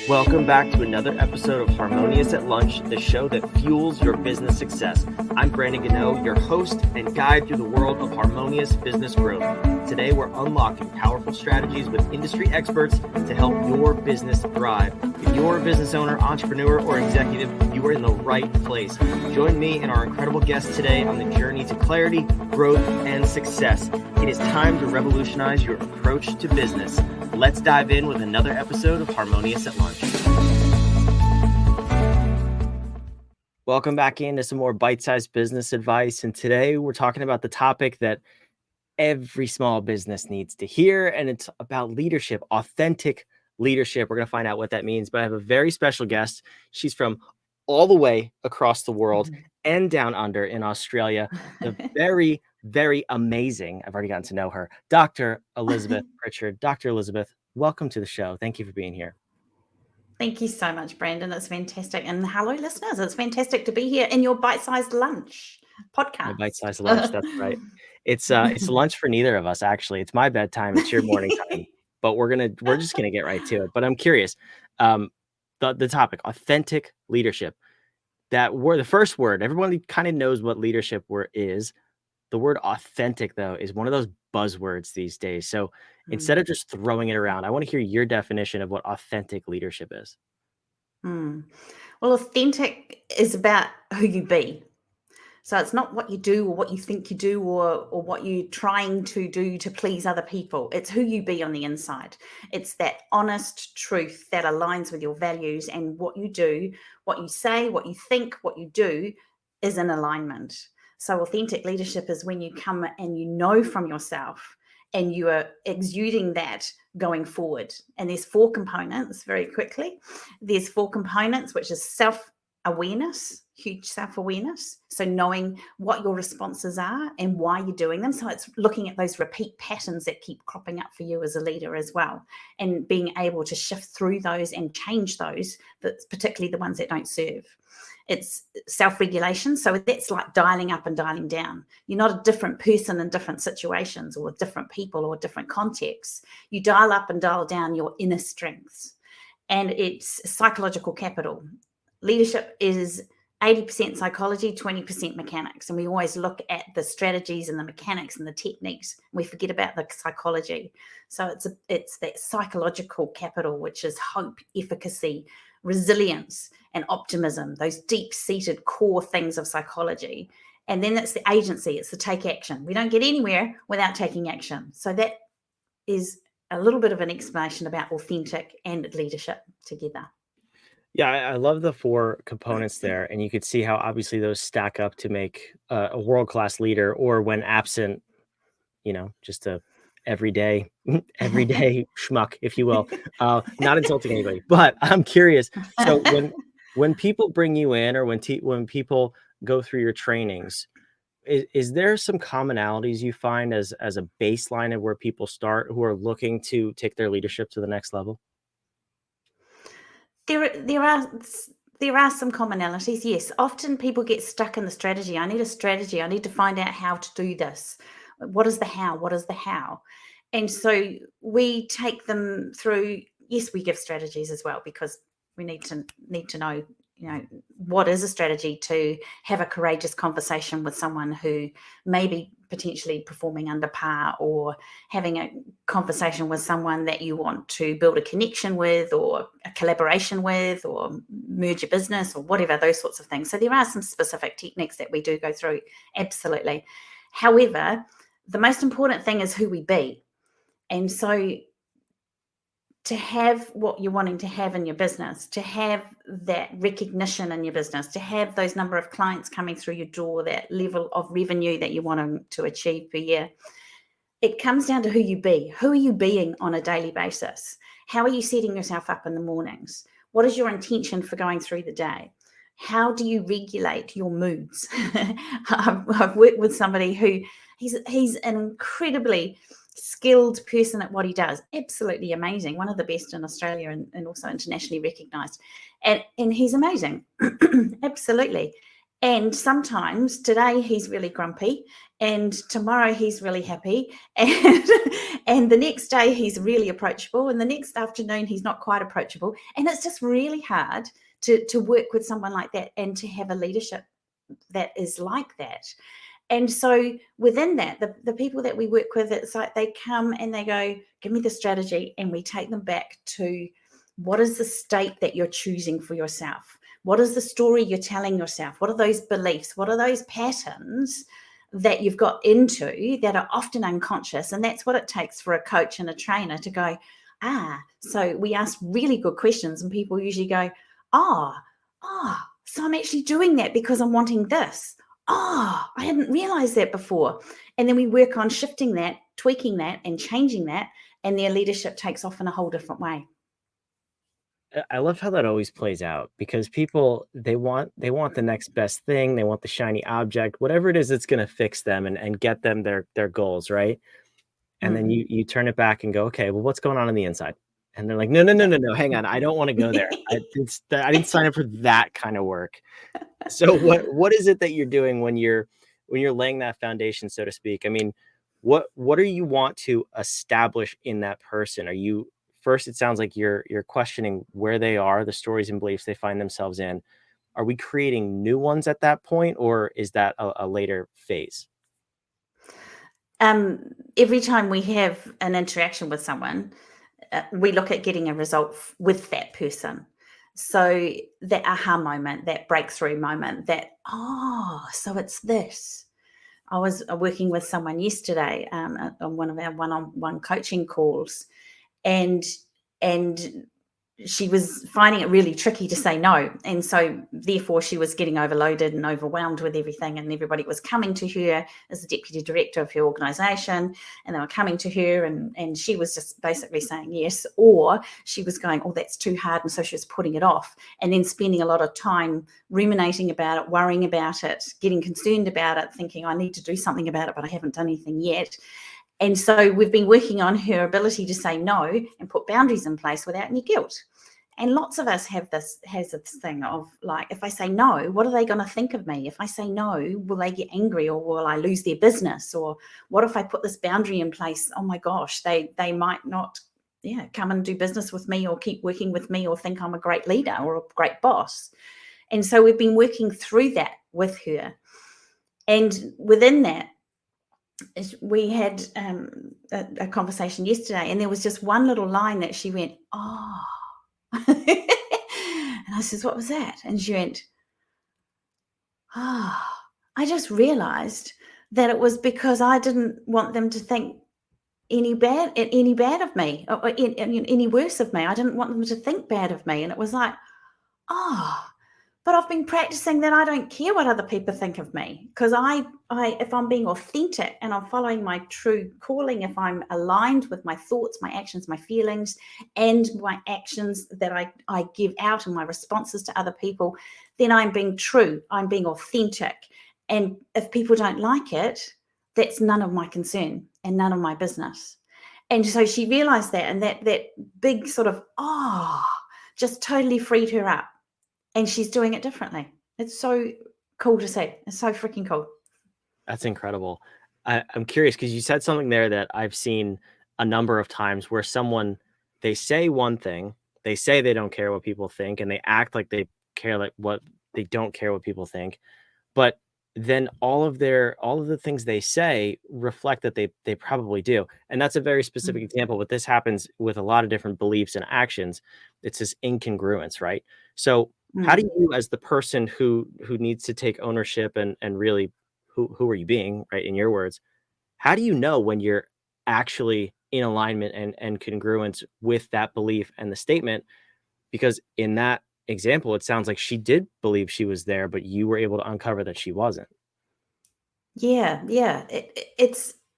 Welcome back to another episode of Harmonious at Lunch, the show that fuels your business success. I'm Brandon Gano, your host and guide through the world of harmonious business growth. Today, we're unlocking powerful strategies with industry experts to help your business thrive. If you're a business owner, entrepreneur, or executive, you are in the right place. Join me and our incredible guests today on the journey to clarity, growth, and success. It is time to revolutionize your approach to business. Let's dive in with another episode of Harmonious at Lunch. Welcome back into some more bite-sized business advice. And today we're talking about the topic that every small business needs to hear. And it's about leadership, authentic leadership. We're going to find out what that means. But I have a very special guest. She's from all the way across the world and down under in Australia. The very, very amazing, I've already gotten to know her, Dr. Elizabeth Pritchard. Dr. Elizabeth, welcome to the show. Thank you for being here. Thank you so much, Brandon. It's fantastic. And hello, listeners. It's fantastic to be here in your bite-sized lunch podcast. My bite-sized lunch, that's right. It's lunch for neither of us, actually. It's my bedtime. It's your morning time. But we're just gonna get right to it. But I'm curious. The topic, authentic leadership. That word, the first word, everyone kind of knows what leadership word is. The word authentic, though, is one of those buzzwords these days. So instead of just throwing it around, I want to hear your definition of what authentic leadership is. Well, authentic is about who you be. So it's not what you do or what you think you do or what you're trying to do to please other people. It's who you be on the inside. It's that honest truth that aligns with your values, and what you do, what you say, what you think, what you do is in alignment. So authentic leadership is when you come and you know from yourself and you are exuding that going forward. And there's 4 components very quickly. There's 4 components, which is self-awareness, huge self-awareness. So knowing what your responses are and why you're doing them. So it's looking at those repeat patterns that keep cropping up for you as a leader as well, and being able to shift through those and change those, but particularly the ones that don't serve. It's self-regulation. So that's like dialing up and dialing down. You're not a different person in different situations or different people or different contexts. You dial up and dial down your inner strengths. And it's psychological capital. Leadership is 80% psychology, 20% mechanics. And we always look at the strategies and the mechanics and the techniques. We forget about the psychology. So it's that psychological capital, which is hope, efficacy, resilience, and optimism, those deep-seated core things of psychology. And then it's the agency, it's the take action. We don't get anywhere without taking action. So that is a little bit of an explanation about authentic and leadership together. Yeah, I love the 4 components there. And you could see how obviously those stack up to make a world-class leader, or when absent, just a everyday schmuck, if you will. Not insulting anybody, but I'm curious. So when people bring you in, or when people go through your trainings, is there some commonalities you find as a baseline of where people start who are looking to take their leadership to the next level? There are some commonalities, yes. Often people get stuck in the strategy. I need a strategy. I need to find out how to do this. What is the how? What is the how? And so we take them through. Yes, we give strategies as well, because we need to know, what is a strategy to have a courageous conversation with someone who may be potentially performing under par, or having a conversation with someone that you want to build a connection with, or a collaboration with, or merge a business, or whatever, those sorts of things. So there are some specific techniques that we do go through, absolutely. However, the most important thing is who we be. And so to have what you're wanting to have in your business, to have that recognition in your business, to have those number of clients coming through your door, that level of revenue that you're wanting to achieve per year, it comes down to who you be. Who are you being on a daily basis? How are you setting yourself up in the mornings? What is your intention for going through the day? How do you regulate your moods? I've worked with somebody who he's an incredibly skilled person at what he does. Absolutely amazing. One of the best in Australia, and also internationally recognized. And he's amazing. Absolutely. And sometimes today he's really grumpy, and tomorrow he's really happy, and and the next day he's really approachable, and the next afternoon he's not quite approachable. And it's just really hard to work with someone like that and to have a leadership that is like that. And so within that, the people that we work with, it's like they come and they go, give me the strategy, and we take them back to what is the state that you're choosing for yourself? What is the story you're telling yourself? What are those beliefs? What are those patterns that you've got into that are often unconscious? And that's what it takes for a coach and a trainer to go, so we ask really good questions, and people usually go, so I'm actually doing that because I'm wanting this. I hadn't realized that before. And then we work on shifting that, tweaking that, and changing that, and their leadership takes off in a whole different way. I love how that always plays out, because people, they want the next best thing. They want the shiny object, whatever it is that's going to fix them and get them their goals, right? And then you turn it back and go, okay, well, what's going on the inside? And they're like, no, hang on, I don't want to go there. I didn't sign up for that kind of work. So what is it that you're doing when you're laying that foundation, so to speak? I mean, what do you want to establish in that person? Are you first? It sounds like you're questioning where they are, the stories and beliefs they find themselves in. Are we creating new ones at that point, or is that a later phase? Every time we have an interaction with someone, we look at getting a result with that person. So that aha moment, that breakthrough moment, that, so it's this. I was working with someone yesterday on one of our one-on-one coaching calls, and she was finding it really tricky to say no. And so therefore she was getting overloaded and overwhelmed with everything, and everybody was coming to her as the deputy director of her organization, and they were coming to her, and she was just basically saying yes, or she was going, that's too hard, and so she was putting it off, and then spending a lot of time ruminating about it, worrying about it, getting concerned about it, thinking I need to do something about it, but I haven't done anything yet. And so we've been working on her ability to say no and put boundaries in place without any guilt. And lots of us has this thing of like, if I say no, what are they going to think of me? If I say no, will they get angry, or will I lose their business? Or what if I put this boundary in place? Oh my gosh, they might not come and do business with me, or keep working with me, or think I'm a great leader or a great boss. And so we've been working through that with her. And within that, we had a conversation yesterday, and there was just one little line that she went, and I says, what was that? And she went, I just realized that it was because I didn't want them to think any bad of me, or any worse of me. I didn't want them to think bad of me. And it was like, but I've been practicing that I don't care what other people think of me, because I if I'm being authentic and I'm following my true calling, if I'm aligned with my thoughts, my actions, my feelings, and my actions that I give out and my responses to other people, then I'm being true, I'm being authentic. And if people don't like it, that's none of my concern and none of my business. And so she realized that, and that big sort of, just totally freed her up. And she's doing it differently. It's so cool to see. It's so freaking cool. That's incredible. I'm curious, because you said something there that I've seen a number of times, where someone, they say one thing, they say they don't care what people think, and they act like they care, like what they don't care what people think. But then all of the things they say reflect that they probably do. And that's a very specific example, but this happens with a lot of different beliefs and actions. It's this incongruence, right? So how do you, as the person who needs to take ownership and really, who are you being, right? In your words, how do you know when you're actually in alignment and congruence with that belief and the statement? Because in that example, it sounds like she did believe she was there, but you were able to uncover that she wasn't. Yeah.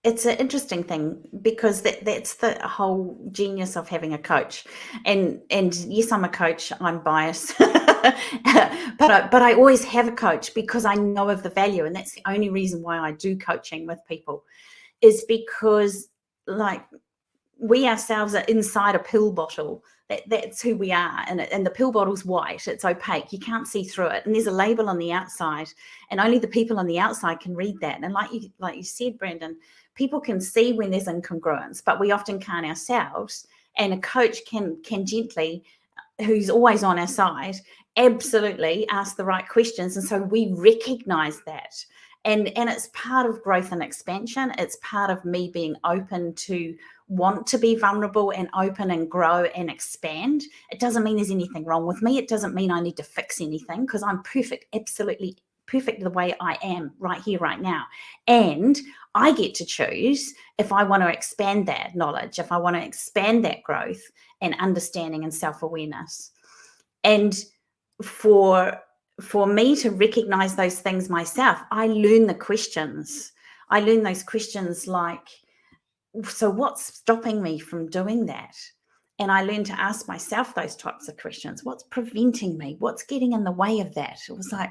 It's an interesting thing, because that's the whole genius of having a coach. And yes, I'm a coach. I'm biased, but I always have a coach, because I know of the value, and that's the only reason why I do coaching with people, is because like we ourselves are inside a pill bottle That's who we are. And the pill bottle's white. It's opaque. You can't see through it. And there's a label on the outside, and only the people on the outside can read that. And like you said, Brandon, people can see when there's incongruence, but we often can't ourselves. And a coach can gently, who's always on our side, absolutely ask the right questions. And so we recognize that. And it's part of growth and expansion. It's part of me being open to want to be vulnerable and open and grow and expand. It doesn't mean there's anything wrong with me. It doesn't mean I need to fix anything, because I'm perfect, absolutely perfect the way I am right here, right now. And I get to choose if I want to expand that knowledge, if I want to expand that growth and understanding and self-awareness. And for me to recognize those things myself, I learn the questions. I learn those questions like, so what's stopping me from doing that? And I learned to ask myself those types of questions. What's preventing me? What's getting in the way of that? It was like,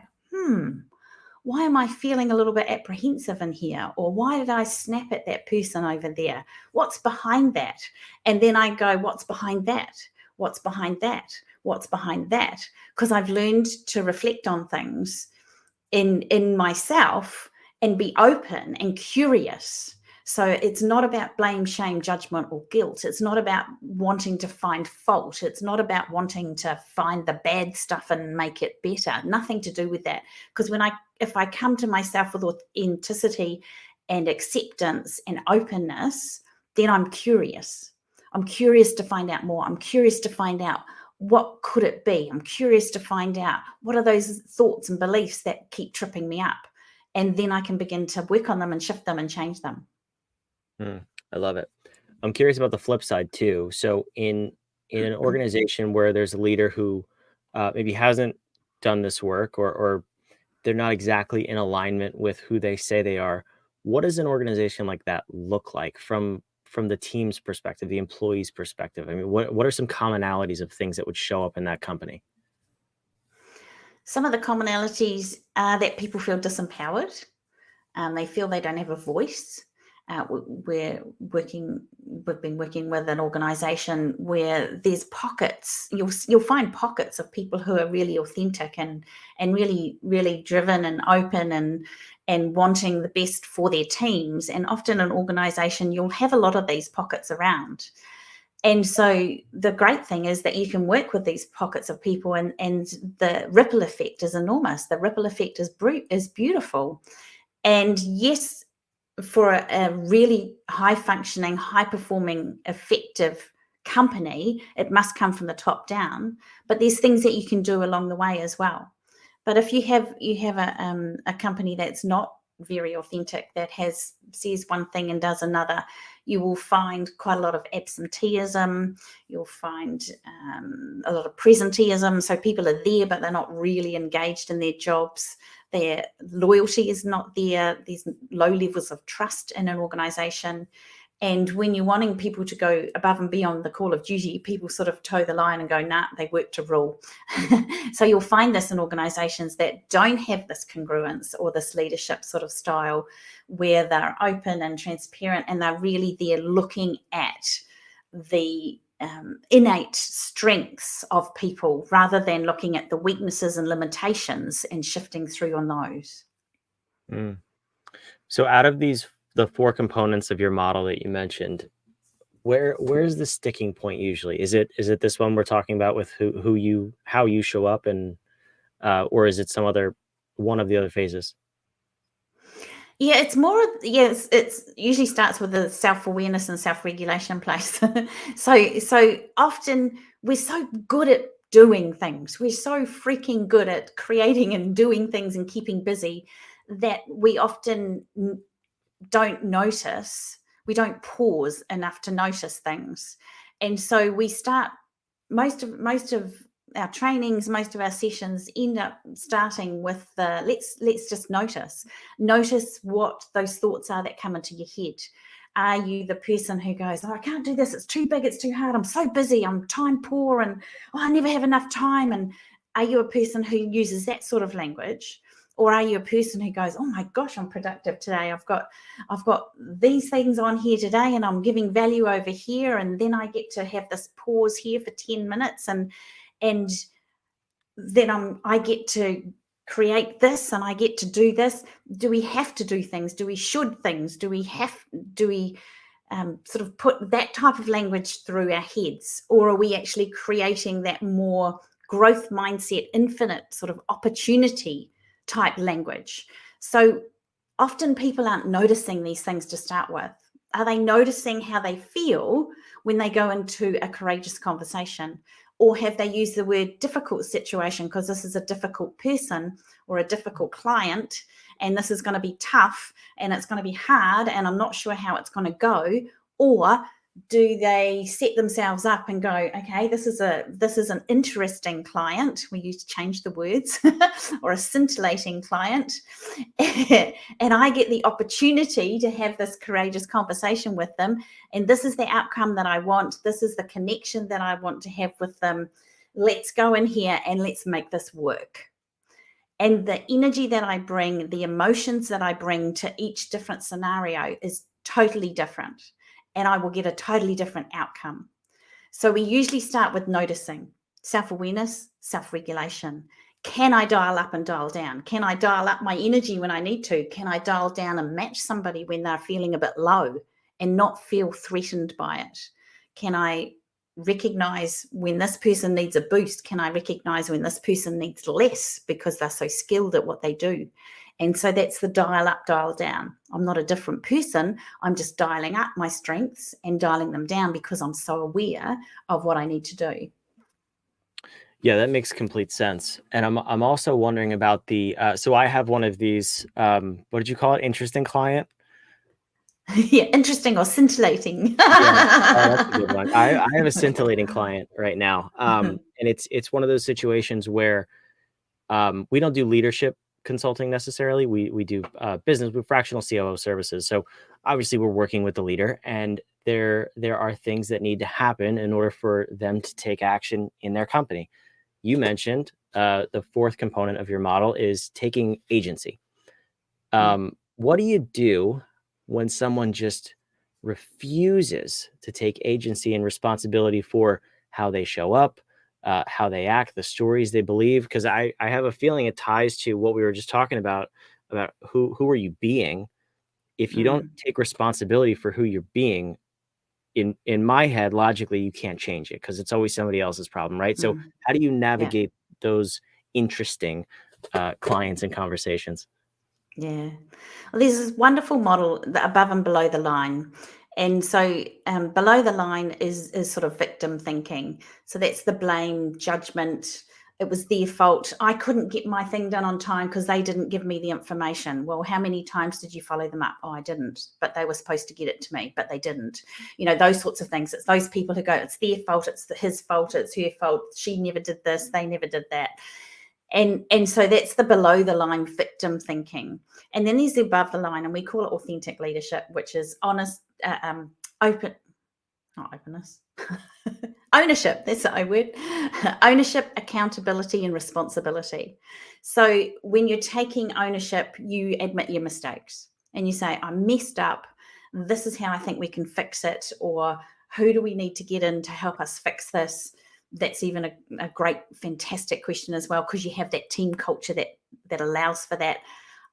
why am I feeling a little bit apprehensive in here? Or why did I snap at that person over there? What's behind that? And then I go, what's behind that? What's behind that? What's behind that? Because I've learned to reflect on things in myself and be open and curious. So it's not about blame, shame, judgment, or guilt. It's not about wanting to find fault. It's not about wanting to find the bad stuff and make it better. Nothing to do with that. Because if I come to myself with authenticity and acceptance and openness, then I'm curious. I'm curious to find out more. I'm curious to find out, what could it be? I'm curious to find out, what are those thoughts and beliefs that keep tripping me up? And then I can begin to work on them and shift them and change them. I love it. I'm curious about the flip side too. So in an organization where there's a leader who maybe hasn't done this work, or they're not exactly in alignment with who they say they are, what does an organization like that look like from the team's perspective, the employee's perspective? I mean, what are some commonalities of things that would show up in that company? Some of the commonalities are that people feel disempowered. They feel they don't have a voice. We've been working with an organization where there's pockets. You'll find pockets of people who are really authentic and really, really driven and open and wanting the best for their teams. And often in an organization, you'll have a lot of these pockets around. And so the great thing is that you can work with these pockets of people, and the ripple effect is enormous. The ripple effect is beautiful. And yes, for a really high-functioning, high-performing, effective company, it must come from the top down. But there's things that you can do along the way as well. But if you have a company that's not very authentic, that says one thing and does another, you will find quite a lot of absenteeism. You'll find a lot of presenteeism. So people are there, but they're not really engaged in their jobs. Their loyalty is not there. There's low levels of trust in an organization. And when you're wanting people to go above and beyond the call of duty, people sort of toe the line and go, nah, they work to rule. So you'll find this in organizations that don't have this congruence or this leadership sort of style, where they're open and transparent, and they're really there looking at the innate strengths of people rather than looking at the weaknesses and limitations and shifting through on those. So out of the 4 components of your model that you mentioned, where's the sticking point usually? Is it this one we're talking about with how you show up, and or is it some other one of the other phases? Yeah, it's more. Yes, it's usually starts with the self-awareness and self-regulation place. So often we're so good at doing things. We're so freaking good at creating and doing things and keeping busy that we often don't notice. We don't pause enough to notice things, and so we start most of our trainings, most of our sessions end up starting with let's just notice what those thoughts are that come into your head. Are you the person who goes, oh, I can't do this, it's too big, it's too hard, I'm so busy, I'm time poor, and I never have enough time? And are you a person who uses that sort of language? Or are you a person who goes, oh my gosh, I'm productive today. I've got these things on here today and I'm giving value over here. And then I get to have this pause here for 10 minutes and then I get to create this and I get to do this. Do we have to do things? Do we should things? Do we sort of put that type of language through our heads? Or are we actually creating that more growth mindset, infinite sort of opportunity type language? So often people aren't noticing these things to start with. Are they noticing how they feel when they go into a courageous conversation? Or have they used the word difficult situation because this is a difficult person or a difficult client and this is going to be tough and it's going to be hard and I'm not sure how it's going to go? Or do they set themselves up and go, okay, this is an interesting client, we used to change the words, or a scintillating client, and I get the opportunity to have this courageous conversation with them, and this is the outcome that I want, this is the connection that I want to have with them. Let's go in here and let's make this work. And the energy that I bring, the emotions that I bring to each different scenario is totally different. And I will get a totally different outcome. So we usually start with noticing, self-awareness, self-regulation. Can I dial up and dial down? Can I dial up my energy when I need to? Can I dial down and match somebody when they're feeling a bit low and not feel threatened by it? Can I recognize when this person needs a boost? Can I recognize when this person needs less because they're so skilled at what they do? And so that's the dial up, dial down. I'm not a different person. I'm just dialing up my strengths and dialing them down because I'm so aware of what I need to do. Yeah, that makes complete sense. And I'm also wondering about the so I have one of these what did you call it? Interesting client? Yeah, interesting or scintillating. Yeah. Oh, that's a good one. I have a scintillating client right now. And it's one of those situations where we don't do leadership consulting necessarily. We do business with fractional COO services. So obviously we're working with the leader, and there are things that need to happen in order for them to take action in their company. You mentioned the fourth component of your model is taking agency. What do you do when someone just refuses to take agency and responsibility for how they show up, how they act, the stories they believe? Because I have a feeling it ties to what we were just talking about who are you being. If you don't take responsibility for who you're being, in my head, logically, you can't change it because it's always somebody else's problem, right? So how do you navigate those interesting clients and conversations? Yeah. Well, there's this wonderful model, the above and below the line. And so below the line is sort of victim thinking. So that's the blame, judgment. It was their fault. I couldn't get my thing done on time because they didn't give me the information. Well, how many times did you follow them up? Oh, I didn't. But they were supposed to get it to me, but they didn't. You know, those sorts of things. It's those people who go, it's their fault, it's his fault, it's her fault. She never did this, they never did that. And so that's the below the line victim thinking. And then there's the above the line, and we call it authentic leadership, which is honest, ownership. That's the O word. Ownership, accountability, and responsibility. So when you're taking ownership, you admit your mistakes and you say, I messed up. This is how I think we can fix it. Or who do we need to get in to help us fix this? That's even a great, fantastic question as well, because you have that team culture that allows for that.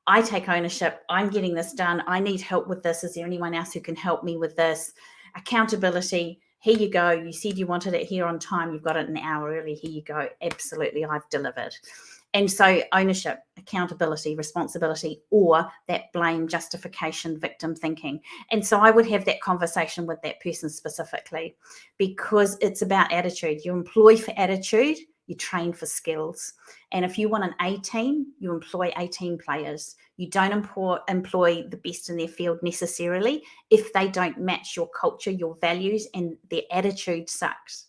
I take ownership. I'm getting this done. I need help with this. Is there anyone else who can help me with this? Accountability. Here you go. You said you wanted it here on time. You've got it an hour early. Here you go. Absolutely, I've delivered. And so ownership, accountability, responsibility, or that blame, justification, victim thinking. And so I would have that conversation with that person specifically, because it's about attitude. You employ for attitude, you train for skills. And if you want an A team, you employ A team players. You don't employ the best in their field necessarily if they don't match your culture, your values, and their attitude sucks.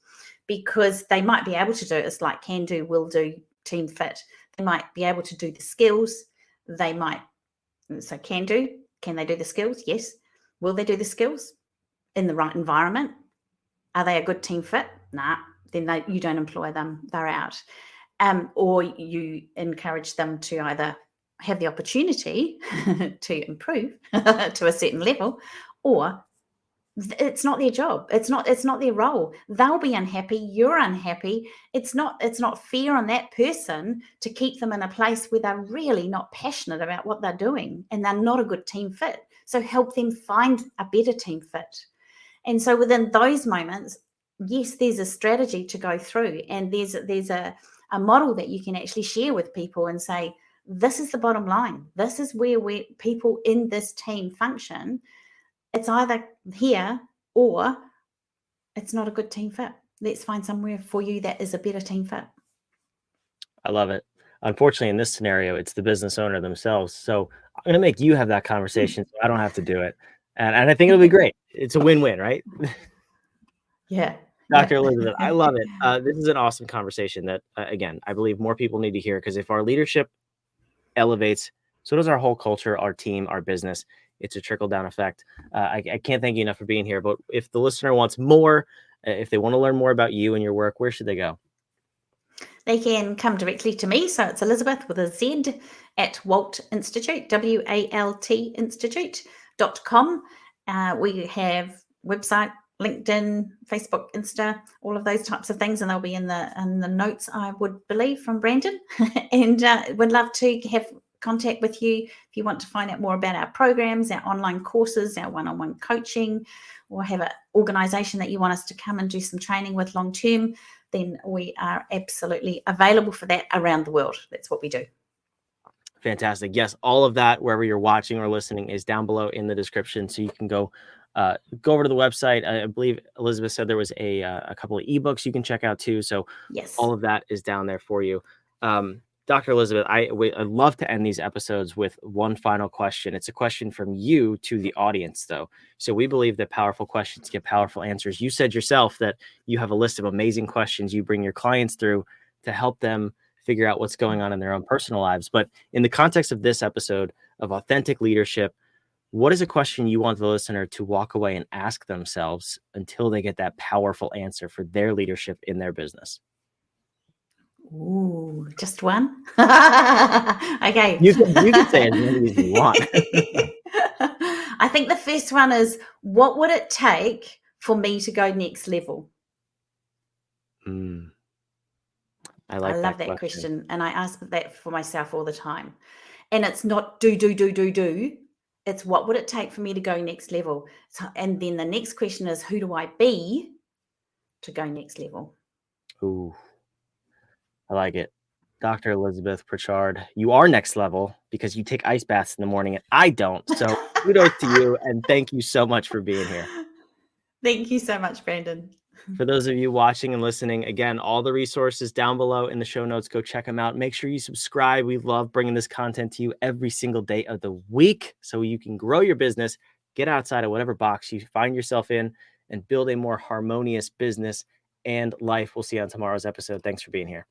Because they might be able to do it. It's like can do, will do, team fit. They might be able to do the skills. They might, so can do. Can they do the skills? Yes. Will they do the skills in the right environment? Are they a good team fit? Nah. Then you don't employ them. They're out. Or you encourage them to either have the opportunity to improve to a certain level, or it's not their job. It's not their role. They'll be unhappy. You're unhappy. It's not fair on that person to keep them in a place where they're really not passionate about what they're doing and they're not a good team fit. So help them find a better team fit. And so within those moments, yes, there's a strategy to go through, and there's a model that you can actually share with people and say, this is the bottom line. This is where people in this team function. It's either here or it's not a good team fit. Let's find somewhere for you that is a better team fit. I love it. Unfortunately, in this scenario, it's the business owner themselves. So I'm going to make you have that conversation so I don't have to do it. And I think it'll be great. It's a win-win, right? Yeah. Dr. Elizabeth, I love it. This is an awesome conversation that, again, I believe more people need to hear, because if our leadership elevates, so does our whole culture, our team, our business. It's a trickle-down effect. I can't thank you enough for being here. But if the listener wants more, if they want to learn more about you and your work, where should they go? They can come directly to me. So it's Elizabeth with a Z at Walt Institute, WALT Institute.com. We have website, LinkedIn, Facebook, Insta, all of those types of things, and they'll be in the notes, I would believe, from Brandon. And we'd love to have contact with you if you want to find out more about our programs, our online courses, our one-on-one coaching, or have an organization that you want us to come and do some training with long term. Then we are absolutely available for that around the world. That's what we do. Fantastic. Yes, all of that, wherever you're watching or listening, is down below in the description. So you can go over to the website. I believe Elizabeth said there was a couple of ebooks you can check out too. So yes, all of that is down there for you. Dr. Elizabeth, I'd love to end these episodes with one final question. It's a question from you to the audience, though. So we believe that powerful questions get powerful answers. You said yourself that you have a list of amazing questions you bring your clients through to help them figure out what's going on in their own personal lives. But in the context of this episode of authentic leadership, what is a question you want the listener to walk away and ask themselves until they get that powerful answer for their leadership in their business? Ooh, just one? Okay. You can say as many as you want. I think the first one is, what would it take for me to go next level? I love that question. And I ask that for myself all the time. And it's not do. It's what would it take for me to go next level? So, and then the next question is, who do I be to go next level? Ooh, I like it. Dr. Elizabeth Pritchard, you are next level because you take ice baths in the morning and I don't. So kudos to you. And thank you so much for being here. Thank you so much, Brandon. For those of you watching and listening, again, all the resources down below in the show notes. Go check them out. Make sure you subscribe. We love bringing this content to you every single day of the week so you can grow your business, get outside of whatever box you find yourself in, and build a more harmonious business and life. We'll see you on tomorrow's episode. Thanks for being here.